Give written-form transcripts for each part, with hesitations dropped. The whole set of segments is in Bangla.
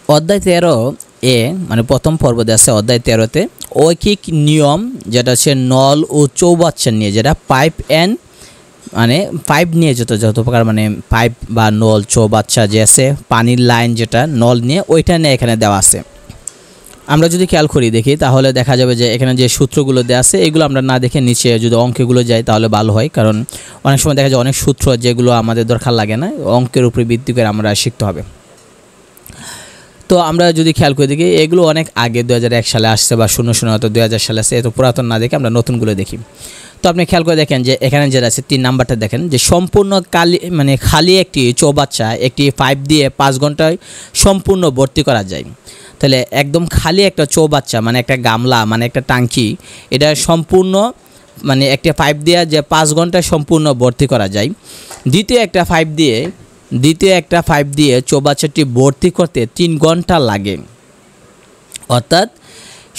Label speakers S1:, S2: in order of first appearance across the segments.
S1: অধ্যায় 13 এ মানে প্রথম পর্ব আছে অধ্যায় 13তে ঐকিক নিয়ম যেটা হচ্ছে নল ও চৌবাচ্চা নিয়ে, যেটা পাইপ অ্যান্ড মানে পাইপ নিয়ে যত প্রকার মানে পাইপ বা নল চৌবাচ্চা যে আছে পানির লাইন যেটা নল নিয়ে ওইটা নিয়ে এখানে দেওয়া আছে। আমরা যদি খেয়াল করি দেখি তাহলে দেখা যাবে যে এখানে যে সূত্রগুলো দেওয়া আছে এগুলো আমরা না দেখে নিচে যদি অঙ্কগুলো যাই তাহলে ভালো হয়, কারণ অনেক সময় দেখা যায় অনেক সূত্র যেগুলো আমাদের দরকার লাগে না অঙ্কের উপরে ভিত্তি করে আমরা শিখতে হবে। তো আমরা যদি খেয়াল করে দেখি এগুলো অনেক আগে 2001 সালে আসছে বা 00 হয়তো 2000 সালে আসছে, এত পুরাতন না দেখে আমরা নতুনগুলো দেখি। তো আপনি খেয়াল করে দেখেন যে এখানে যেটা আছে 3 নাম্বারটা দেখেন যে সম্পূর্ণ খালি একটি চৌবাচ্চা একটি পাইপ দিয়ে 5 ঘন্টায় সম্পূর্ণ ভর্তি করা যায়। তাহলে একদম খালি একটা চৌবাচ্চা মানে একটা গামলা মানে একটা ট্যাঙ্কি, এটা সম্পূর্ণ মানে একটা পাইপ দিয়ে যে 5 ঘন্টায় সম্পূর্ণ ভর্তি করা যায়। দ্বিতীয় একটা পাইপ দিয়ে চৌবাচ্চাটি ভর্তি করতে 3 ঘন্টা লাগে। অর্থাৎ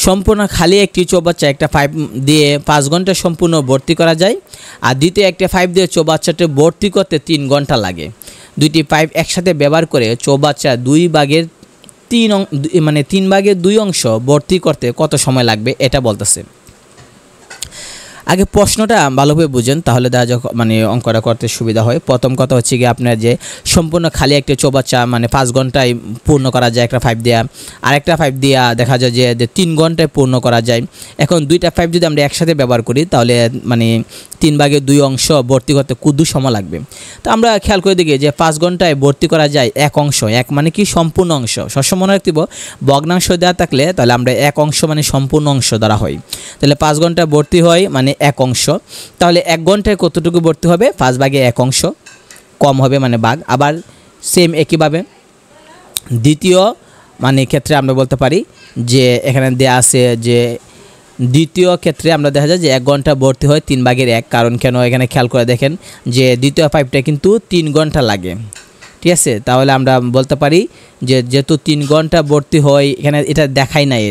S1: সম্পূর্ণ খালি একটি চৌবাচ্চা একটা পাইপ দিয়ে 5 ঘন্টা সম্পূর্ণ ভর্তি করা যায়, আর দ্বিতীয় একটা পাইপ দিয়ে চৌবাচ্চাটি ভর্তি করতে 3 ঘন্টা লাগে। দুইটি পাইপ একসাথে ব্যবহার করে চৌবাচ্চা 3 ভাগের 2 অংশ ভর্তি করতে কত সময় লাগবে এটা বলতেছে। আগে প্রশ্নটা ভালোভাবে বুঝেন তাহলে দেখা যাক মানে অঙ্কটা করতে সুবিধা হয়। প্রথম কথা হচ্ছে কি আপনার যে সম্পূর্ণ খালি একটা চৌবাচ্চা মানে 5 ঘন্টায় পূর্ণ করা যায় একটা পাইপ দেওয়া, আরেকটা পাইপ দেওয়া দেখা যায় যে 3 ঘন্টায় পূর্ণ করা যায়। এখন দুইটা পাইপ যদি আমরা একসাথে ব্যবহার করি তাহলে মানে 3 ভাগের 2 অংশ ভর্তি করতে কত সময় লাগবে। তো আমরা খেয়াল করে দেখি যে 5 ঘন্টায় ভর্তি করা যায় 1 অংশ, 1 মানে কি সম্পূর্ণ অংশ। সবসময় মনে রাখতে হবে ভগ্নাংশ দেওয়া থাকলে তাহলে আমরা 1 অংশ মানে সম্পূর্ণ অংশ ধরা হয়। তাহলে 5 ঘন্টা ভর্তি হয় মানে 1 অংশ, তাহলে 1 ঘন্টায় কতটুকু ভর্তি হবে 5 ভাগে 1 অংশ কম হবে মানে ভাগ। আবার সেম একইভাবে দ্বিতীয় মানে ক্ষেত্রে আমরা বলতে পারি যে এখানে দেয়া আছে যে দ্বিতীয় ক্ষেত্রে আমরা দেখা যায় যে 1 ঘন্টা ভর্তি হয় 3 ভাগের 1, কারণ কেন এখানে খেয়াল করে দেখেন যে দ্বিতীয় পাইপটা কিন্তু 3 ঘন্টা লাগে, ঠিক আছে। তাহলে আমরা বলতে পারি যে যেহেতু 3 ঘন্টা ভর্তি হয়, এখানে এটা দেখাই নাই,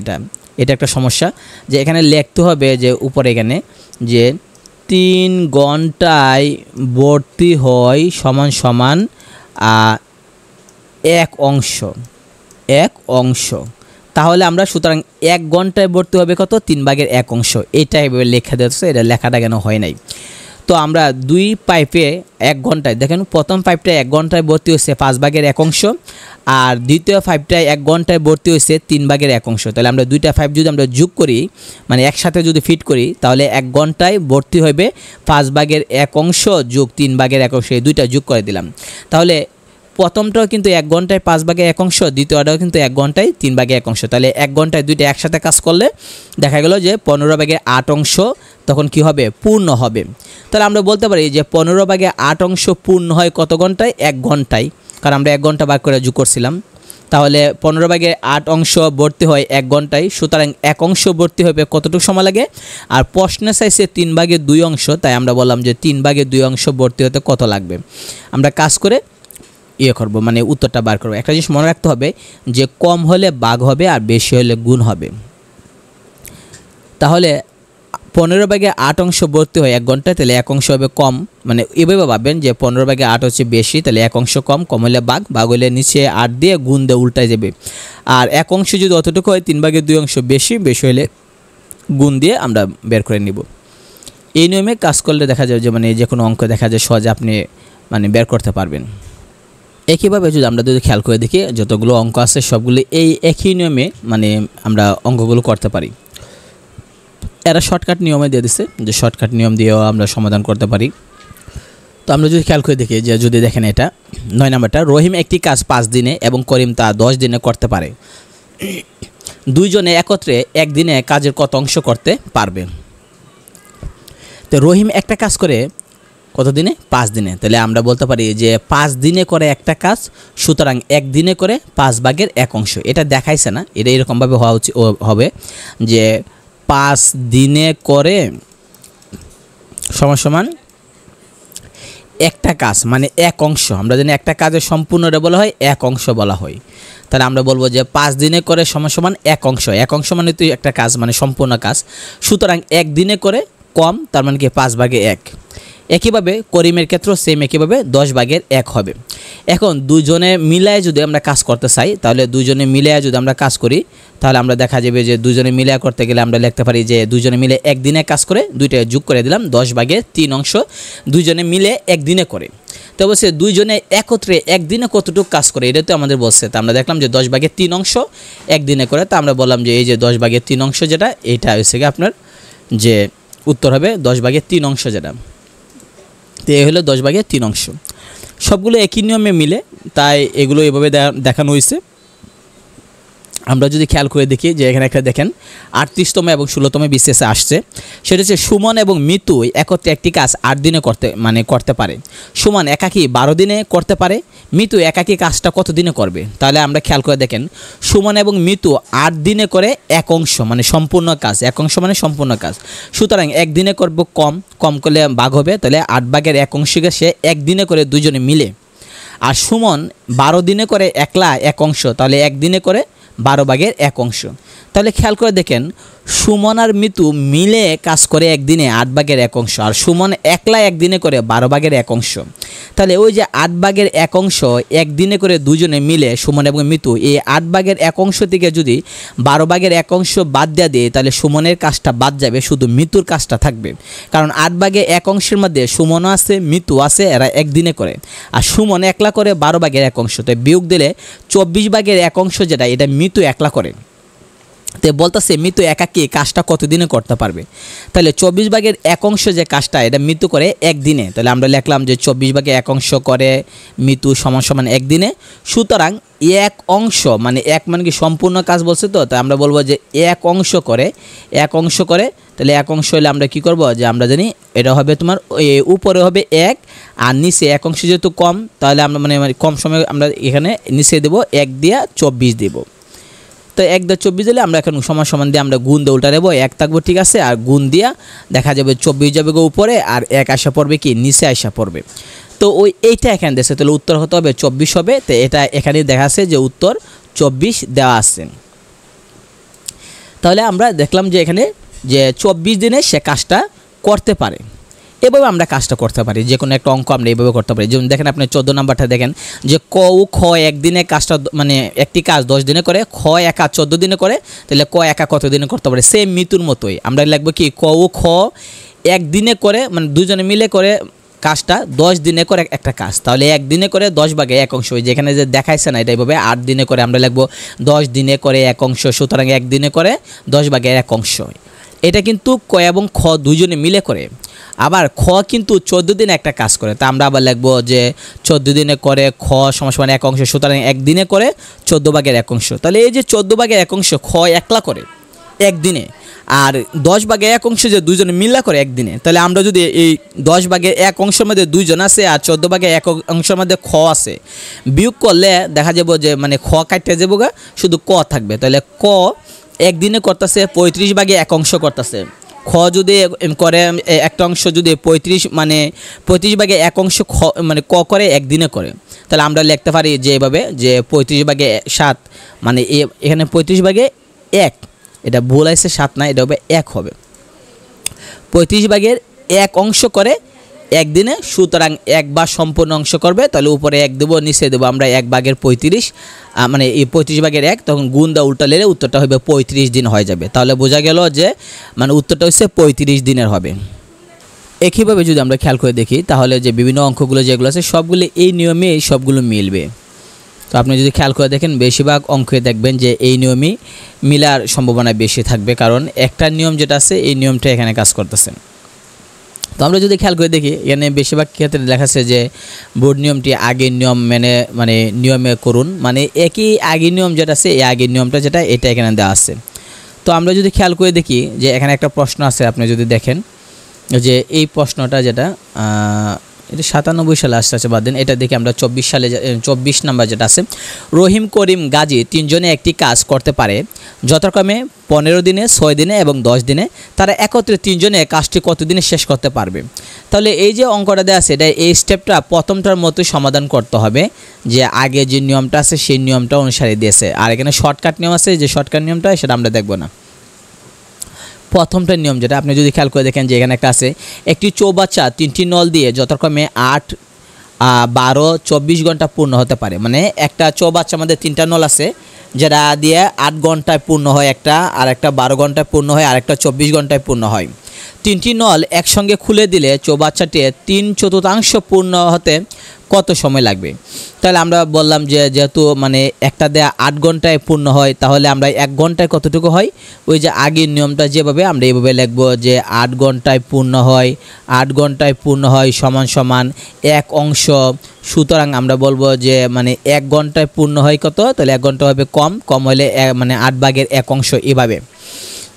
S1: এটা একটা সমস্যা যে এখানে লিখতে হবে যে উপরে এখানে যে 3 ঘন্টায় ভর্তি হয় সমান সমান 1 অংশ। তাহলে আমরা সুতরাং 1 ঘন্টায় ভর্তি হবে কত 3 ভাগের 1 অংশ, এটা এভাবে লেখা দিচ্ছে, এটা লেখাটা কেন হয় নাই। তো আমরা 2 পাইপে 1 ঘন্টায় দেখেন প্রথম পাইপটা 1 ঘন্টায় ভর্তি হয়েছে 5 ভাগের 1 অংশ, আর দ্বিতীয় পাইপটায় 1 ঘন্টায় ভর্তি হয়েছে 3 ভাগের 1 অংশ। তাহলে আমরা দুইটা পাইপ যদি আমরা যোগ করি মানে একসাথে যদি ফিট করি তাহলে 1 ঘন্টায় ভর্তি হবে 5 ভাগের 1 অংশ যোগ 3 ভাগের 1 অংশ, এই দুইটা যোগ করে দিলাম। তাহলে প্রথমটাও কিন্তু 1 ঘন্টায় 5 ভাগে 1 অংশ, দ্বিতীয়টাও কিন্তু 1 ঘন্টায় 3 ভাগে 1 অংশ। তাহলে 1 ঘন্টায় দুইটা একসাথে কাজ করলে দেখা গেল যে 15 ভাগে 8 অংশ তখন কি হবে পূর্ণ হবে। তাহলে আমরা বলতে পারি যে 15 ভাগে 8 অংশ পূর্ণ হয় কত ঘন্টায় 1 ঘন্টায়, কারণ আমরা 1 ঘন্টা ভাগ করে যোগ করছিলাম। তাহলে 15 ভাগে 8 অংশ ভর্তি হয় 1 ঘন্টায়, সুতরাং 1 অংশ ভর্তি হবে কতটুকু সময় লাগে। আর প্রশ্নে চাইছে 3 ভাগে 2 অংশ, তাই আমরা বললাম যে 3 ভাগে 2 অংশ ভর্তি হতে কত লাগবে। আমরা কাজ করে করব মানে উত্তরটা বার করব। একটা জিনিস মনে রাখতে হবে যে কম হলে ভাগ হবে আর বেশি হলে গুণ হবে। তাহলে 15 ভাগে 8 অংশ ভর্তি হয় 1 ঘন্টায়, তাহলে 1 অংশ হবে কম, মানে এভাবে ভাববেন যে 15 ভাগে 8 হচ্ছে বেশি, তাহলে 1 অংশ কম হলে ভাগ হলে নিচে 8 দিয়ে গুণ দিয়ে উল্টায় যাবে। আর 1 অংশ যদি অতটুকু হয় 3 ভাগে 2 অংশ বেশি হলে গুণ দিয়ে আমরা বের করে নিব। এই নিয়মে কাজ করলে দেখা যায় যে মানে যে কোনো অঙ্ক দেখা যায় সহজে আপনি মানে বের করতে পারবেন। একইভাবে যদি আমরা যদি খেয়াল করে দেখি যতগুলো অঙ্ক আছে সবগুলো এই একই নিয়মে মানে আমরা অঙ্কগুলো করতে পারি। এরা শর্টকাট নিয়মে দিয়ে দিচ্ছে যে শর্টকাট নিয়ম দিয়েও আমরা সমাধান করতে পারি। তো আমরা যদি খেয়াল করে দেখি যে যদি দেখেন এটা 9 নাম্বারটা, রহিম একটি কাজ 5 দিনে এবং করিম তা 10 দিনে করতে পারে। দুইজনে একত্রে একদিনে কাজের কত অংশ করতে পারবে। তো রহিম একটা কাজ করে কত দিনে 5 দিনে, তাহলে আমরা বলতে পারি যে 5 দিনে করে একটা কাজ, সুতরাং 1 দিনে করে 5 ভাগের 1 অংশ। এটা দেখাইছে না, এটা এরকমভাবে হওয়া উচিত হবে যে 5 দিনে করে সমান একটা কাজ মানে 1 অংশ। আমরা জানি একটা কাজের সম্পূর্ণটা বলা হয় 1 অংশ বলা হয়, তাহলে আমরা বলবো যে 5 দিনে করে সমান 1 অংশ। 1 অংশ মানে তো একটা কাজ মানে সম্পূর্ণ কাজ, সুতরাং 1 দিনে করে কম তার মানে কি 5 ভাগে 1। একইভাবে করিমের ক্ষেত্রেও সেম একইভাবে 10 ভাগের 1 হবে। এখন দুজনে মিলায় যদি আমরা কাজ করতে চাই তাহলে দুজনে মিলায় যদি আমরা কাজ করি তাহলে আমরা দেখা যাবে যে দুজনে মিলে করতে গেলে আমরা লিখতে পারি যে দুজনে মিলে একদিনে কাজ করে দুইটা যোগ করে দিলাম 10/3 অংশ দুজনে মিলে একদিনে করে। তো বলছে দুইজনে একত্রে একদিনে কতটুকু কাজ করে এটা তো আমাদের বলছে। তো আমরা দেখলাম যে 10/3 অংশ একদিনে করে। তো আমরা বললাম যে এই যে 10/3 অংশ যেটা এটা হচ্ছে কি আপনার যে উত্তর হবে 10/3 অংশ যেটা। তো এই হলো 10/3 অংশ। সবগুলো একই নিয়মে মিলে তাই এগুলো এভাবে দেখানো হয়েছে। আমরা যদি খেয়াল করে দেখি যে এখানে একটা দেখেন 38তম এবং 16তম বিসিএসে আসছে, সেটা হচ্ছে সুমন এবং মিতু একত্রে একটি কাজ 8 দিনে করতে পারে। সুমন একাকী 12 দিনে করতে পারে, মিতু একাকী কাজটা কত দিনে করবে? তাহলে আমরা খেয়াল করে দেখেন সুমন এবং মিতু 8 দিনে করে এক অংশ মানে সম্পূর্ণ কাজ, এক অংশ মানে সম্পূর্ণ কাজ। সুতরাং একদিনে করব কম করলে ভাগ হবে, তাহলে 8/1 অংশকে সে একদিনে করে দুজনে মিলে। আর সুমন 12 দিনে করে একলা এক অংশ, তাহলে একদিনে করে 12/1 অংশ। তাহলে খেয়াল করে দেখেন সুমন আর মিতু মিলে কাজ করে একদিনে 8/1 অংশ, আর সুমন একলা একদিনে করে 12/1 অংশ। তাহলে ওই যে 8/1 অংশ একদিনে করে দুজনে মিলে সুমন এবং মিতু, এই 8/1 অংশ থেকে যদি 12/1 অংশ বাদ দেওয়া দিয়ে তাহলে সুমনের কাজটা বাদ যাবে, শুধু মিতুর কাজটা থাকবে। কারণ 8/1 অংশের মধ্যে সুমনও আছে মিতু আছে, এরা একদিনে করে। আর সুমন একলা করে 12/1 অংশ, তো বিয়োগ দিলে 24/1 অংশ যেটা এটা মিতু একলা করে। তো বলতেছে মিতু একাকী কাজটা কতদিনে করতে পারবে? তাহলে 24/1 অংশ যে কাজটা এটা মিতু করে একদিনে। তাহলে আমরা লিখলাম যে 24/1 অংশ করে মিতু সমান একদিনে। সুতরাং এক অংশ মানে এক মানে কি সম্পূর্ণ কাজ বলছে, তো তাই আমরা বলবো যে এক অংশ করে তাহলে এক অংশ হলে আমরা কি করব যে আমরা জানি এটা হবে তোমার উপরে হবে 1 আর নিচে এক অংশ যেহেতু কম তাহলে আমরা মানে কম সময় আমরা এখানে নিচে দেব 1 দিয়ে 24 দেব। তো 1 দিয়ে 24 দিলে আমরা এখন সমান দিয়ে আমরা গুণ দিয়ে উল্টা দেবো 1 থাকবো, ঠিক আছে। আর গুণ দিয়া দেখা যাবে 24 যাবে উপরে আর 1 আসা পড়বে কি নিচে আসা পড়বে। তো এইটা এখানে দিয়েছে, তাহলে উত্তর হতে হবে 24 হবে। তো এটা এখানে দেখা আছে যে উত্তর 24 দেওয়া আছে। তাহলে আমরা দেখলাম যে এখানে যে 24 দিনে সে কাজটা করতে পারে। এভাবে আমরা কাজটা করতে পারি, যে কোনো একটা অঙ্ক আমরা এইভাবে করতে পারি। যেমন দেখেন আপনি 14 নাম্বারটা দেখেন যে ক ও খ একদিনে কাজটা মানে একটি কাজ 10 দিনে করে, খ একা 14 দিনে করে, তাহলে ক একা কত দিনে করতে পারে? সেম মিতুর মতোই আমরা লিখবো কি ক ও খ একদিনে করে মানে দুজনে মিলে করে কাজটা 10 দিনে করে একটা কাজ, তাহলে একদিনে করে 10/1 অংশ। যেখানে যে দেখাইছে না এটা এইভাবে 8 দিনে করে আমরা লিখবো 10 দিনে করে 1 অংশ, সুতরাং একদিনে করে 10/1 অংশ। এটা কিন্তু ক এবং খ দুজনে মিলে করে। আবার খ কিন্তু 14 দিনে একটা কাজ করে, তা আমরা আবার লিখবো যে 14 দিনে করে খ সমান 1 অংশ, সুতরাং একদিনে করে 14/1 অংশ। তাহলে এই যে 14/1 অংশ খ একলা করে একদিনে, আর 10/1 অংশ যে দুইজনে মিলা করে একদিনে। তাহলে আমরা যদি এই 10/1 অংশের মধ্যে দুইজন আছে আর 14/1 অংশের মধ্যে খ আছে, বিয়োগ করলে দেখা যাবো যে মানে খ কাটতে যাবো গা, শুধু ক থাকবে। তাহলে ক একদিনে করতেছে 35/1 অংশ করতেছে। খ যদি করে একটা অংশ যদি 35/1 অংশ খ মানে ক করে একদিনে করে, তাহলে আমরা লিখতে পারি যে এভাবে যে 35/7 মানে এখানে 35/1, এটা ভুল আছে 7 না, এটা হবে 1 হবে। 35/1 অংশ করে একদিনে, সুতরাং 1 বার সম্পূর্ণ অংশ করবে, তাহলে উপরে 1 দেবো নিচে দেবো আমরা 1/35 মানে এই 35/1, তখন গুণ দা উল্টা লেলে উত্তরটা হবে 35 দিন হয়ে যাবে। তাহলে বোঝা গেল যে মানে উত্তরটা হচ্ছে 35 দিনের হবে। একইভাবে যদি আমরা খেয়াল করে দেখি তাহলে যে বিভিন্ন অঙ্কগুলো যেগুলো আছে সবগুলো এই নিয়মে সবগুলো মিলবে। তো আপনি যদি খেয়াল করে দেখেন বেশিরভাগ অঙ্কে দেখবেন যে এই নিয়মই মিলার সম্ভাবনা বেশি থাকবে, কারণ একটা নিয়ম যেটা আছে এই নিয়মটা এখানে কাজ করতেছে। তো আমরা যদি খেয়াল করে দেখি এখানে বেশিরভাগ ক্ষেত্রে লেখা আছে যে বোর্ড নিয়মটি আগের নিয়ম মানে নিয়মে করুন, মানে একই আগের নিয়ম যেটা আছে এই আগের নিয়মটা যেটা এটা এখানে দেওয়া আছে। তো আমরা যদি খেয়াল করে দেখি যে এখানে একটা প্রশ্ন আছে, আপনি যদি দেখেন যে এই প্রশ্নটা যেটা এটা 97 সালে আসছে, বাদ দিন এটা দেখি আমরা 24 সালে 24 নাম্বার যেটা আছে, রহিম করিম গাজী তিনজনে একটি কাজ করতে পারে যথাক্রমে 15 দিনে 6 দিনে এবং 10 দিনে, তারা একত্রে তিনজনে কাজটি কত দিনে শেষ করতে পারবে। তাহলে এই যে অঙ্কটা দেওয়া আছে এটা এই স্টেপটা প্রথমটার মতোই সমাধান করতে হবে, যে আগে যে নিয়মটা আছে সেই নিয়মটা অনুসারে দিয়েছে। আর এখানে শর্টকাট নিয়ম আছে, যে শর্টকাট নিয়মটা সেটা আমরা দেখব না। প্রথমটার নিয়ম যেটা আপনি যদি খেয়াল করে দেখেন যে এখানে একটা আছে, একটি চৌবাচ্চা 3টি নল দিয়ে যথাক্রমে 8 12-24 ঘন্টা পূর্ণ হতে পারে। মানে একটা চৌবাচ্চার মধ্যে 3টা নল আছে, যেটা দিয়ে 8 ঘন্টায় পূর্ণ হয় একটা, আর একটা 12 ঘন্টায় পূর্ণ হয়, আর একটা 24 ঘন্টায় পূর্ণ হয়। 3টি নল একসঙ্গে খুলে দিলে চৌবাচ্চাটি 3/4 পূর্ণ হতে কত সময় লাগবে? তাহলে আমরা বললাম যে যেহেতু মানে একটা দেয়া 8 ঘন্টায় পূর্ণ হয়, তাহলে আমরা 1 ঘন্টায় কতটুকু হয়, ওই যে আগের নিয়মটা যেভাবে আমরা এইভাবে লিখব যে 8 ঘন্টায় পূর্ণ হয়, 8 ঘন্টায় পূর্ণ হয় সমান সমান 1 অংশ। সুতরাং আমরা বলবো যে মানে 1 ঘন্টায় পূর্ণ হয় কত, তাহলে 1 ঘন্টা হবে কম হলে মানে 8/1 অংশ এভাবে।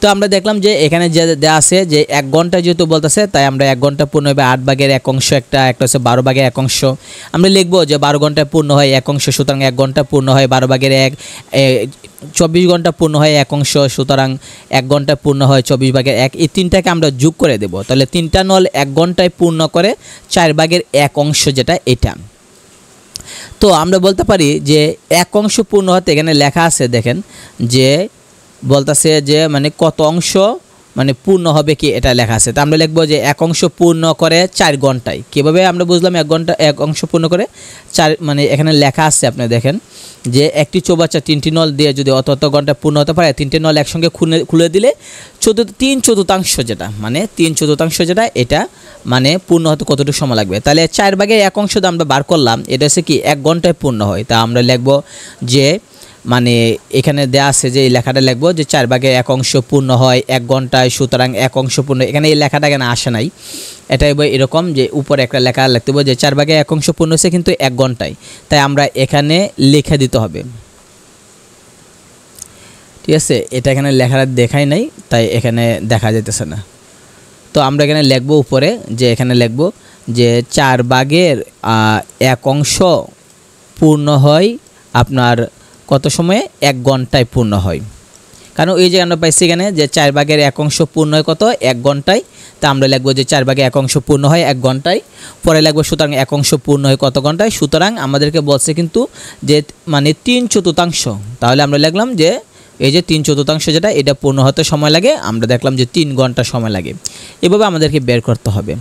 S1: তো আমরা দেখলাম যে এখানে যে দেওয়া আছে যে 1 ঘন্টা যেহেতু বলতেছে, তাই আমরা 1 ঘন্টা পূর্ণ হবে 8/1 অংশ, একটা হচ্ছে 12/1 অংশ। আমরা লিখবো যে 12 ঘন্টায় পূর্ণ হয় 1 অংশ, সুতরাং 1 ঘন্টা পূর্ণ হয় 12/1। 24 ঘন্টা পূর্ণ হয় 1 অংশ, সুতরাং 1 ঘন্টা পূর্ণ হয় 24/1। এই তিনটাকে আমরা যোগ করে দেব, তাহলে 3টা নল 1 ঘন্টায় পূর্ণ করে 4/1 অংশ, যেটা এটা। তো আমরা বলতে পারি যে 1 অংশ পূর্ণ হতে এখানে লেখা আছে, দেখেন যে বলতেছে যে মানে কত অংশ মানে পূর্ণ হবে কি, এটা লেখা আছে। তো আমরা লিখবো যে 1 অংশ পূর্ণ করে 4 ঘন্টায়। কীভাবে আমরা বুঝলাম 1 অংশ পূর্ণ করে 4, মানে এখানে লেখা আছে, আপনি দেখেন যে একটি চৌবাচ্চা 3টি নল দিয়ে যদি অত ঘন্টা পূর্ণ হতে পারে, 3টে নল একসঙ্গে খুলে দিলে 3/4 যেটা মানে 3/4 যেটা, এটা মানে পূর্ণ হতে কতটুকু সময় লাগবে। তাহলে 4/1 অংশ আমরা বার করলাম, এটা হচ্ছে কি 1 ঘন্টায় পূর্ণ হয়। তা আমরা লিখবো যে মানে এখানে দেয়া আছে যে এই লেখাটা লিখবো যে 4/1 অংশ পূর্ণ হয় 1 ঘন্টায়, সুতরাং 1 অংশ পূর্ণ। এখানে এই লেখাটা কেন আসে নাই, এটাই এরকম যে উপরে একটা লেখা লিখতে হবে যে 4/1 অংশ পূর্ণ হচ্ছে কিন্তু 1 ঘন্টায়, তাই আমরা এখানে লিখে দিতে হবে। ঠিক আছে, এটা এখানে লেখাটা দেখাই নাই, তাই এখানে দেখা যাইতেছে না। তো আমরা এখানে লিখবো উপরে যে এখানে লিখবো যে 4/1 অংশ পূর্ণ হয় আপনার কত সময়ে, 1 ঘন্টায় পূর্ণ হয়। কারণ এই যে আমরা পাইছি এখানে যে 4/1 অংশ পূর্ণ হয় কত, 1 ঘন্টায়। তা আমরা লিখবো যে 4/1 অংশ পূর্ণ হয় 1 ঘন্টায়। পরে লিখবো সুতরাং 1 অংশ পূর্ণ হয় কত ঘন্টায়। সুতরাং আমাদেরকে বলছে কিন্তু যে মানে 3/4। তাহলে আমরা লিখলাম যে এই যে 3/4 যেটা, এটা পূর্ণ হতে সময় লাগে, আমরা দেখলাম যে 3 ঘন্টা সময় লাগে। এভাবে আমাদেরকে বের করতে হবে।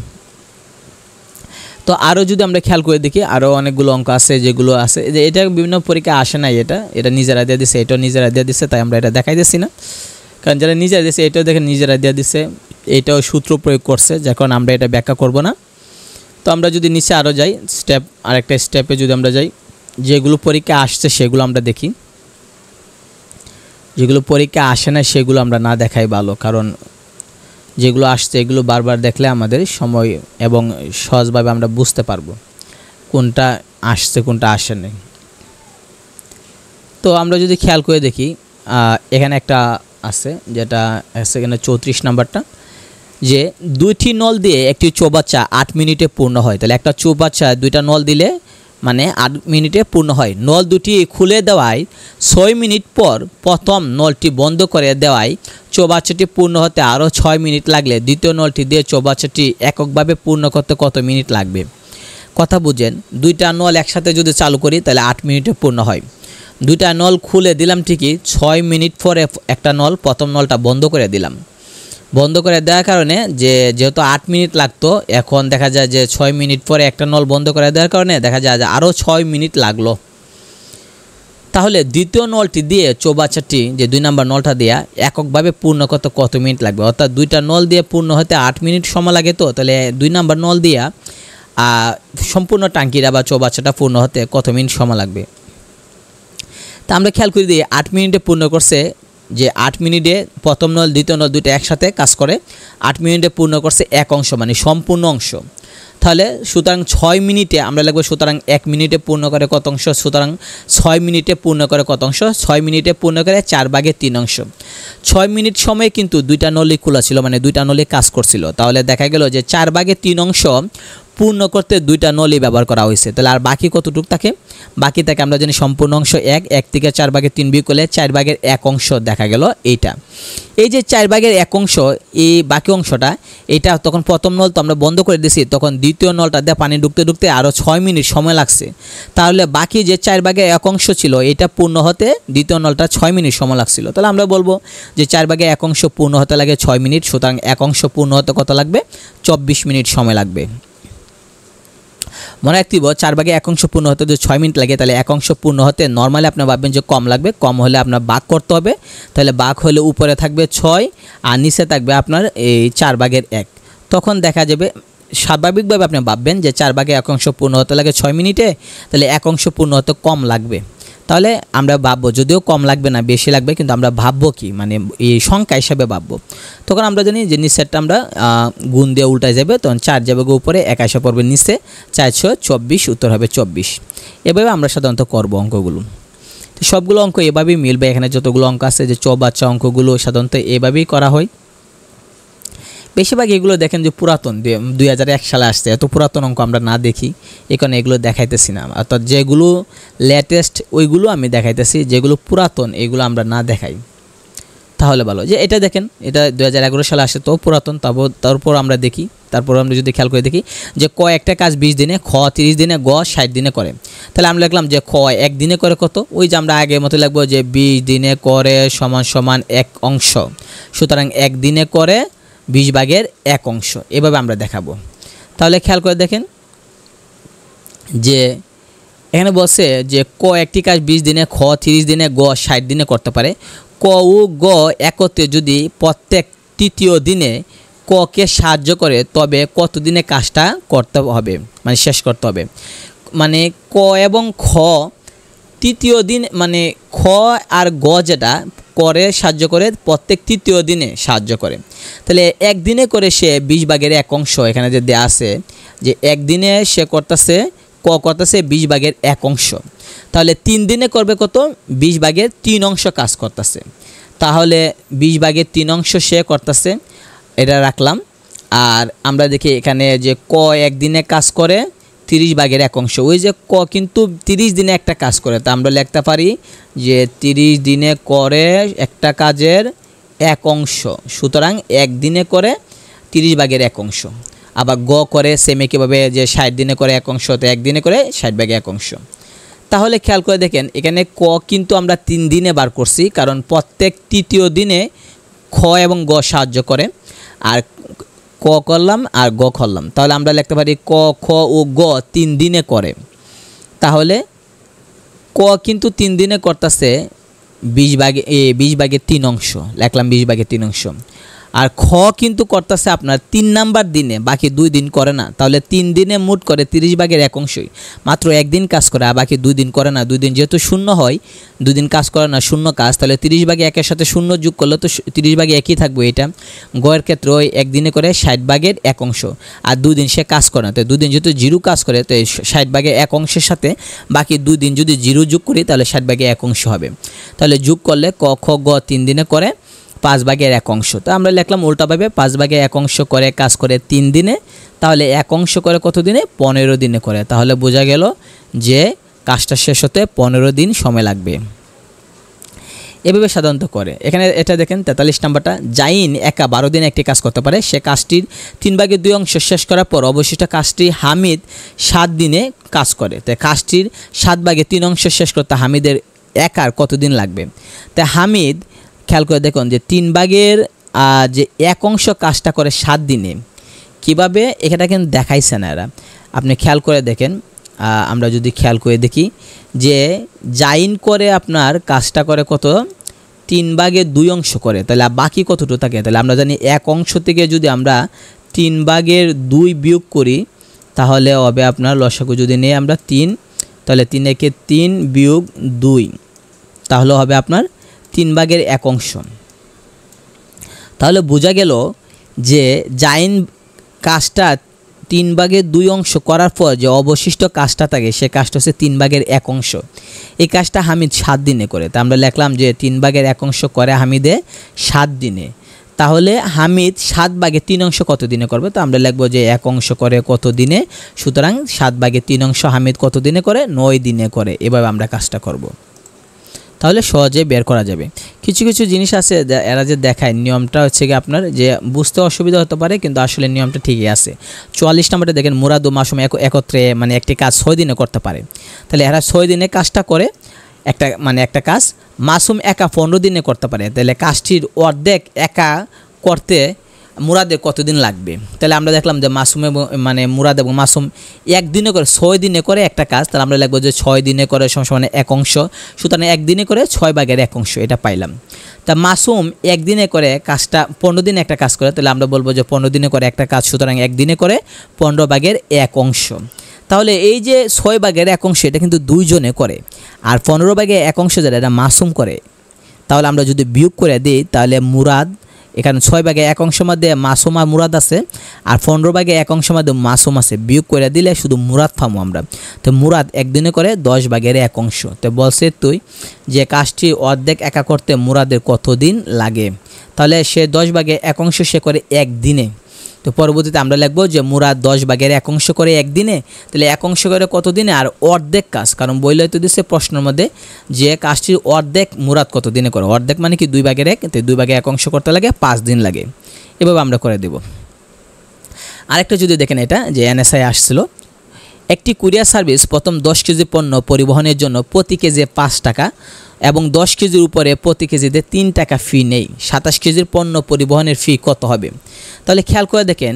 S1: তো আরও যদি আমরা খেয়াল করে দেখি, আরও অনেকগুলো অঙ্ক আছে যেগুলো আছে, যে এটা বিভিন্ন পরীক্ষা আসে নাই, এটা নিজেরা দিয়ে দিছে, এটাও নিজেরা দিয়ে দিছে, তাই আমরা এটা দেখাই দিচ্ছি না। কারণ যারা নিজেরা দিচ্ছে এটাও দেখেন নিজেরা দিয়ে দিছে, এটাও সূত্র প্রয়োগ করছে, যখন আমরা এটা ব্যাখ্যা করব না। তো আমরা যদি নিচে আরও যাই, আরেকটা স্টেপে যদি আমরা যাই, যেগুলো পরীক্ষা আসছে সেগুলো আমরা দেখি, যেগুলো পরীক্ষা আসে না সেগুলো আমরা না দেখাই ভালো। কারণ যেগুলো আসছে এগুলো বারবার দেখলে আমাদের সময় এবং সহজভাবে আমরা বুঝতে পারবো কোনটা আসছে কোনটা আসে নাই। তো আমরা যদি খেয়াল করে দেখি, এখানে একটা আছে যেটা সেখানে 34 নাম্বারটা, যে 2টি নল দিয়ে একটি চৌবাচ্চা 8 মিনিটে পূর্ণ হয়। তাহলে একটা চৌবাচ্চা 2টা নল দিলে মানে 8 মিনিটে পূর্ণ হয়। নল দুটি খুলে দেওয়ায় 6 মিনিট পর প্রথম নলটি বন্ধ করে দেওয়ায় চৌবাচ্চাটি পূর্ণ হতে আরও 6 মিনিট লাগলে দ্বিতীয় নলটি দিয়ে চৌবাচ্চাটি এককভাবে পূর্ণ করতে কত মিনিট লাগবে? কথা বুঝেন, 2টা নল একসাথে যদি চালু করি তাহলে 8 মিনিটে পূর্ণ হয়। 2টা নল খুলে দিলাম ঠিকই, 6 মিনিট পরে একটা নল, প্রথম নলটা বন্ধ করে দিলাম। বন্ধ করে দেওয়ার কারণে যেহেতু 8 মিনিট লাগতো, এখন দেখা যায় যে 6 মিনিট পরে একটা নল বন্ধ করে দেওয়ার কারণে দেখা যায় যে আরও 6 মিনিট লাগলো। তাহলে দ্বিতীয় নলটি দিয়ে চৌবাচ্চাটি যে 2 নম্বর নলটা দেওয়া এককভাবে পূর্ণ করতে কত মিনিট লাগবে? অর্থাৎ 2টা নল দিয়ে পূর্ণ হতে 8 মিনিট সময় লাগে। তো তাহলে 2 নম্বর নল দিয়া সম্পূর্ণ টাঙ্কিটা বা চৌবাচ্চাটা পূর্ণ হতে কত মিনিট সময় লাগবে? তা আমরা খেয়াল করে দিই, 8 মিনিটে পূর্ণ করছে, যে 8 মিনিটে প্রথম নল দ্বিতীয় নল দুইটা একসাথে কাজ করে 8 মিনিটে পূর্ণ করছে 1 অংশ, মানে সম্পূর্ণ অংশ। তাহলে সুতরাং 6 মিনিটে আমরা লিখব, সুতরাং 1 মিনিটে পূর্ণ করে কত অংশ? সুতরাং 6 মিনিটে পূর্ণ করে কত অংশ? 6 মিনিটে পূর্ণ করে 4/3 অংশ। 6 মিনিট সময়ে কিন্তু 2টা নলই খোলা ছিল, মানে 2টা নলই কাজ করছিল। তাহলে দেখা গেল যে 4/3 অংশ পূর্ণ করতে 2টা নলই ব্যবহার করা হয়েছে। তাহলে আর বাকি কতটুকু থাকে? বাকি থাকে আমরা জানি সম্পূর্ণ অংশ 1 থেকে 4/3 বিয়োগ করলে 4/1 অংশ দেখা গেল এইটা। এই যে 4/1 অংশ, এই বাকি অংশটা, এটা তখন প্রথম নল তো আমরা বন্ধ করে দিয়েছি, তখন দ্বিতীয় নলটা দিয়ে পানি ঢুকতে ঢুকতে আরও 6 মিনিট সময় লাগছে। তাহলে বাকি যে 4/1 অংশ ছিল এটা পূর্ণ হতে দ্বিতীয় নলটা 6 মিনিট সময় লাগছিল। তাহলে আমরা বলবো যে 4/1 অংশ পূর্ণ হতে লাগে 6 মিনিট, সুতরাং 1 অংশ পূর্ণ হতে কত লাগবে? 24 মিনিট সময় লাগবে। মনে রাখতে হবে 4 ভাগে 1 অংশ পূর্ণ হতে যদি 6 মিনিট লাগে, তাহলে 1 অংশ পূর্ণ হতে নর্মালি আপনার ভাববেন যে কম লাগবে, কম হলে আপনার ভাগ করতে হবে। তাহলে ভাগ হলে উপরে থাকবে 6 আর নিচে থাকবে আপনার এই 4 ভাগের 1। তখন দেখা যাবে স্বাভাবিকভাবে আপনি ভাববেন যে 4 ভাগে 1 অংশ পূর্ণ হতে লাগে 6 মিনিটে, তাহলে 1 অংশ পূর্ণ হতে কম লাগবে। তাহলে আমরা ভাববো, যদিও কম লাগবে না বেশি লাগবে, কিন্তু আমরা ভাববো কি মানে এই সংখ্যা হিসাবে ভাববো। তখন আমরা জানি যে নিচেরটা আমরা গুণ দিয়ে উল্টায় যাবে, তখন 4 যাবে উপরে, 1 আসা পড়বে নিচে, 4 6 24, উত্তর হবে 24। এভাবে আমরা সাধারণত করব অঙ্কগুলো। তো সবগুলো অঙ্ক এভাবেই মিলবে। এখানে যতগুলো অঙ্ক আছে যে চৌবাচ্চা অঙ্কগুলো সাধারণত এভাবেই করা হয়। বেশিরভাগ এগুলো দেখেন যে পুরাতন 2001 সালে আসছে, এত পুরাতন অঙ্ক আমরা না দেখি, এখানে এগুলো দেখাইতেছি না। অর্থাৎ যেগুলো লেটেস্ট ওইগুলো আমি দেখাইতেছি, যেগুলো পুরাতন এগুলো আমরা না দেখাই, তাহলে ভালো। যে এটা দেখেন, এটা 2011 সালে আসে, তো পুরাতন, তারপর আমরা দেখি। তারপর আমরা যদি খেয়াল করে দেখি যে ক একটা কাজ 20 দিনে, খ 30 দিনে, গ 60 দিনে করে। তাহলে আমরা লিখলাম যে খ 1 দিনে করে কত, ওই যে আমরা আগের মতো লিখবো যে 20 দিনে করে সমান সমান 1 অংশ, সুতরাং 1 দিনে করে 20 ভাগের 1 অংশ। এভাবে আমরা দেখাবো। তাহলে খেয়াল করে দেখেন যে এখানে বলছে যে ক একটি কাজ 20 দিনে, খ 30 দিনে, গ 60 দিনে করতে পারে। ক ও গ একত্রে যদি প্রত্যেক তৃতীয় দিনে ককে সাহায্য করে, তবে কত দিনে কাজটা করতে হবে, মানে শেষ করতে হবে। মানে ক এবং খ তৃতীয় দিন, মানে খ আর গ যেটা করে সাহায্য করে, প্রত্যেক তৃতীয় দিনে সাহায্য করে। তাহলে 1 দিনে করে সে 20 ভাগের 1 অংশ, এখানে যে দেওয়া আছে যে 1 দিনে সে করতেছে, ক করতেছে 20 ভাগের 1 অংশ। তাহলে 3 দিনে করবে কত, 20 ভাগের 3 অংশ কাজ করতেছে। তাহলে 20 ভাগের 3 অংশ সে করতেছে, এটা রাখলাম। আর আমরা দেখি এখানে যে ক 1 দিনে কাজ করে 30 ভাগের 1 অংশ, ওই যে ক কিন্তু 30 দিনে একটা কাজ করে, তা আমরা লিখতে পারি যে 30 দিনে করে একটা কাজের 1 অংশ, সুতরাং 1 দিনে করে 30 ভাগের 1 অংশ। আবার গ করে সেমে কীভাবে যে 60 দিনে করে 1 অংশ, তো 1 দিনে করে 60 ভাগের 1 অংশ। তাহলে খেয়াল করে দেখেন এখানে ক কিন্তু আমরা 3 দিনে বার করছি, কারণ প্রত্যেক তৃতীয় দিনে খ এবং গ সাহায্য করে। আর ক করলাম আর গ করলাম, তাহলে আমরা লিখতে পারি ক খ ও গ 3 দিনে করে। তাহলে ক কিন্তু 3 দিনে করতেছে 20 ভাগের 3 অংশ, লিখলাম 20 ভাগের 3 অংশ। আর খ কিন্তু করতেছে আপনার 3 নাম্বার দিনে, বাকি 2 দিন করে না। তাহলে 3 দিনে মোট করে 30 ভাগের 1 অংশই, মাত্র 1 দিন কাজ করে, আর বাকি 2 দিন করে না। 2 দিন যেহেতু শূন্য হয়, 2 দিন কাজ করে না, শূন্য কাজ, তাহলে 30 ভাগে 1-এর সাথে শূন্য যোগ করলে তো 30 ভাগে 1ই থাকবে। এটা গয়ের ক্ষেত্রে ওই 1 দিনে করে 60 ভাগের 1 অংশ, আর 2 দিন সে কাজ করে না। তো 2 দিন যেহেতু 0 কাজ করে, তো 60 ভাগের 1 অংশের সাথে বাকি 2 দিন যদি 0 যোগ করি, তাহলে 60 ভাগের 1 অংশ হবে। তাহলে যোগ করলে ক খ গ 3 দিনে করে 5 ভাগের 1 অংশ। তো আমরা লিখলাম উল্টাভাবে 5 ভাগের 1 অংশ করে কাজ করে 3 দিনে, তাহলে 1 অংশ করে কত দিনে, 15 দিনে করে। তাহলে বোঝা গেল যে কাজটা শেষ হতে 15 দিন সময় লাগবে। এভাবে সাধারণত করে। এখানে এটা দেখেন 43 নাম্বারটা, জাইন একা 12 দিনে একটি কাজ করতে পারে। সে কাজটির 3 ভাগের 2 অংশ শেষ করার পর অবশিষ্ট কাজটি হামিদ 7 দিনে কাজ করে। তাই কাজটির 7 ভাগের 3 অংশ শেষ করতে হামিদের একার কতদিন লাগবে? তাই হামিদ খেয়াল করে দেখুন যে 3 ভাগের যে 1 অংশ কাজটা করে 7 দিনে, কিভাবে এটা কিন্তু দেখাইছে না এরা। আপনি খেয়াল করে দেখেন, আমরা যদি খেয়াল করে দেখি যে জাইন করে আপনার কাজটা করে কত, 3 ভাগের 2 অংশ করে, তাহলে বাকি কতটুকু থাকে? তাহলে আমরা জানি 1 অংশ থেকে যদি আমরা 3 ভাগের 2 বিয়োগ করি, তাহলে হবে আপনার লসাগু যদি নেই আমরা 3, তাহলে 3 একে 3 বিয়োগ 2, তাহলে হবে আপনার 3 ভাগের 1 অংশ। তাহলে বোঝা গেল যে জাইন কাজটা 3 ভাগের 2 অংশ করার পর যে অবশিষ্ট কাজটা থাকে, সে কাজটা হচ্ছে 3 ভাগের 1 অংশ। এই কাজটা হামিদ 7 দিনে করে। তা আমরা লিখলাম যে 3 ভাগের 1 অংশ করে হামিদে 7 দিনে। তাহলে হামিদ 7 ভাগের 3 অংশ কত দিনে করবে? তো আমরা লিখবো যে 1 অংশ করে কত দিনে, সুতরাং 7 ভাগের 3 অংশ হামিদ কত দিনে করে? 9 দিনে করে। এভাবে আমরা কাজটা করব, তাহলে সহজে বের করা যাবে। কিছু কিছু জিনিস আছে এরা যে দেখায়, নিয়মটা হচ্ছে কি আপনার যে বুঝতে অসুবিধা হতে পারে, কিন্তু আসলে নিয়মটা ঠিকই আছে। 44 নম্বরটা দেখেন, মুরাদ ও মাসুম একত্রে মানে একটি কাজ 6 দিনে করতে পারে। তাহলে এরা 6 দিনে কাজটা করে, একটা কাজ মাসুম একা 15 দিনে করতে পারে। তাহলে কাজটির অর্ধেক একা করতে মুরাদের কতদিন লাগবে। তাহলে আমরা দেখলাম যে মাসুম মানে মুরাদ এবং মাসুম একদিনে করে 6 দিনে করে একটা কাজ, তাহলে আমরা লিখবো যে 6 দিনে করে সমান 1 অংশ, সুতরাং একদিনে করে 6/1 অংশ, এটা পাইলাম। তা মাসুম একদিনে করে কাজটা 15 দিনে একটা কাজ করে, তাহলে আমরা বলবো যে 15 দিনে করে একটা কাজ, সুতরাং একদিনে করে 15/1 অংশ। তাহলে এই যে 6/1 অংশ এটা কিন্তু 2 জনে করে, আর 15/1 অংশ যেটা এটা মাসুম করে। তাহলে আমরা যদি বিয়োগ করে দিই তাহলে মুরাদ, এখানে 6/1 অংশের মধ্যে মাসুম আর মুরাদ আছে, আর 15/1 অংশের মধ্যে মাসুম আছে, বিয়োগ করে দিলে শুধু মুরাদ পাবো আমরা। তো মুরাদ একদিনে করে 10/1 অংশ। তো বলছে তুই যে কাজটি অর্ধেক একা করতে মুরাদের কতদিন লাগে, তাহলে সে 10/1 অংশ সে করে একদিনে। তো পরবর্তীতে আমরা লিখবো যে মুরাদ 10/1 অংশ করে একদিনে, তাহলে 1 অংশ করে কত দিনে, আর অর্ধেক কাজ, কারণ বইলে তো দিচ্ছে প্রশ্নের মধ্যে যে কাজটির অর্ধেক মুরাদ কত দিনে করে, অর্ধেক মানে কি 2/1, তো 2/1 অংশ করতে লাগে 5 দিন লাগে। এভাবে আমরা করে দেব। আরেকটা যদি দেখেন এটা যে এনএসআই আসছিল, একটি কুরিয়ার সার্ভিস প্রথম 10 কেজি পণ্য পরিবহনের জন্য প্রতি কেজি 5 টাকা এবং 10 কেজির উপরে প্রতি কেজিতে 3 টাকা ফি নেই। 27 কেজির পণ্য পরিবহনের ফি কত হবে? তাহলে খেয়াল করে দেখেন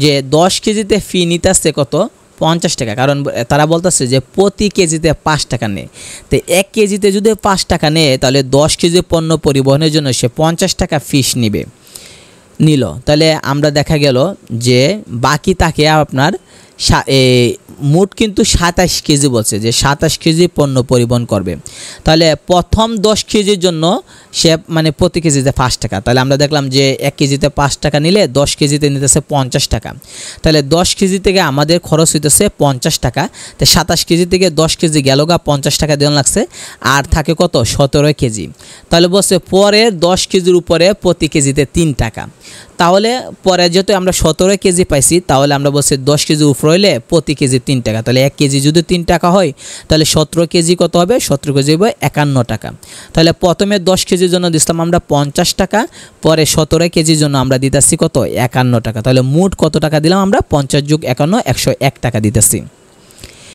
S1: যে 10 কেজিতে ফি নিতে আসছে কত, 50 টাকা, কারণ তারা বলতেছে যে প্রতি কেজিতে 5 টাকা নেয়। তো 1 কেজিতে যদি 5 টাকা নেয় তাহলে 10 কেজি পণ্য পরিবহনের জন্য সে 50 টাকা ফিস নিল। তাহলে আমরা দেখা গেল যে বাকি তাকে আপনার মোট কিন্তু 27 কেজি বলছে, যে 27 কেজি পণ্য পরিবহন করবে। তাহলে প্রথম 10 কেজির জন্য সে মানে প্রতি কেজিতে 5 টাকা, তাহলে আমরা দেখলাম যে 1 কেজিতে 5 টাকা নিলে 10 কেজিতে নিতেছে 50 টাকা। তাহলে 10 কেজি থেকে আমাদের খরচ হইতেছে 50 টাকা। তো 27 কেজি থেকে 10 কেজি গেল গা 50 টাকা দেওয়া লাগছে, আর থাকে কত, 17 কেজি। তাহলে বলছে পরের 10 কেজির উপরে প্রতি কেজিতে 3 টাকা। তাহলে পরে যেহেতু আমরা 17 কেজি পাইছি, তাহলে আমরা বলছি 10 কেজি উপর হইলে প্রতি কেজি 3 টাকা। তাহলে 1 কেজি যদি 3 টাকা হয় তাহলে 17 কেজি কত হবে, 17 কেজি হবে 51 টাকা। তাহলে প্রথমে 10 কেজির জন্য দিলাম আমরা 50 টাকা, পরে 17 কেজির জন্য আমরা দিতেছি কত, 51 টাকা। তাহলে মোট কত টাকা দিলাম আমরা, 50 + 51 101 টাকা দিতেছি।